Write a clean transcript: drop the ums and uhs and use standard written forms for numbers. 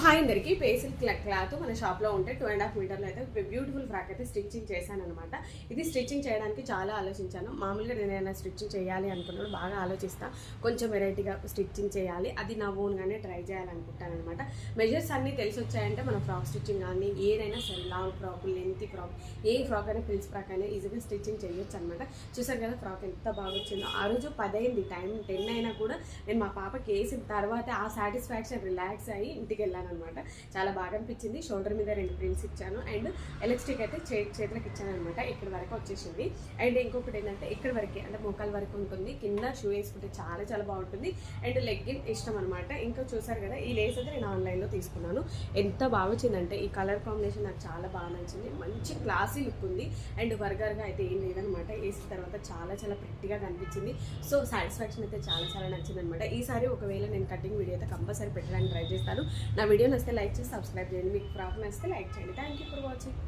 Hi అందరికి pastel cloth మన షాప్లో ఉంటే 2.5 మీటర్లు అయితే బ్యూటిఫుల్ ఫ్రాక్ అయితే స్టిచ్చింగ్ చేశాను అనమాట. ఇది స్టిచ్చింగ్ చేయడానికి చాలా ఆలోచించాను. మామూలుగా నేనైనా స్టిచ్చింగ్ చేయాలి అనుకున్నాను, బాగా ఆలోచిస్తా, కొంచెం వెరైటీగా స్టిచ్చింగ్ చేయాలి, అది నా ఓన్గానే ట్రై చేయాలనుకుంటాను అనమాట. మెజర్స్ అన్నీ తెలిసి వచ్చాయంటే మన ఫ్రాక్ స్టిచ్చింగ్ కానీ ఏదైనా సరే, లాంగ్ ఫ్రాక్, లెంత్ ఫ్రాక్, ఏ ఫ్రాక్ అయినా ప్రిన్స్ ఫ్రాక్ అయినా ఈజీగా స్టిచ్చింగ్ చేయొచ్చు అనమాట. చూసారు కదా ఫ్రాక్ ఎంత బాగా వచ్చిందో. ఆ రోజు 10 అయింది, టైం 10 అయినా కూడా నేను మా పాపకి వేసిన తర్వాత ఆ సాటిస్ఫాక్షన్ రిలాక్స్ అయ్యి ఇంటికి వెళ్ళాను అనమాట. చాలా బాగా అనిపించింది. షోల్డర్ మీద 2 ప్రింట్స్ ఇచ్చాను అండ్ ఎలాస్టిక్ అయితే చేతులకు ఇచ్చాను అనమాట. ఇక్కడ వరకు వచ్చేసింది. అండ్ ఇంకొకటి ఏంటంటే ఇక్కడ వరకే, అంటే మోకాల వరకు ఉంటుంది, కింద షూ వేసుకుంటే చాలా చాలా బాగుంటుంది. అండ్ లెగ్గిన్ ఇష్టం అనమాట. ఇంకా చూసారు కదా ఈ లేస్ అయితే నేను ఆన్లైన్లో తీసుకున్నాను. ఎంత బాగా వచ్చిందంటే ఈ కలర్ కాంబినేషన్ నాకు చాలా బాగా నచ్చింది. మంచి క్లాసీ లుక్ ఉంది అండ్ బర్గర్గా అయితే ఏం లేదనమాట. వేసిన తర్వాత చాలా చాలా ప్రెట్టిగా కనిపించింది. సో సాటిస్ఫాక్షన్ అయితే చాలా చాలా నచ్చింది అనమాట. ఈసారి ఒకవేళ నేను కటింగ్ వీడియో అయితే కంపల్సరీ పెట్టడానికి ట్రై చేస్తాను. నా వీడియో నచ్చితే లైక్ చేసి సబ్స్క్రైబ్ చేయండి. మీకు ఫ్రాక్ నచ్చితే లైక్ చేయండి. Thank you for watching.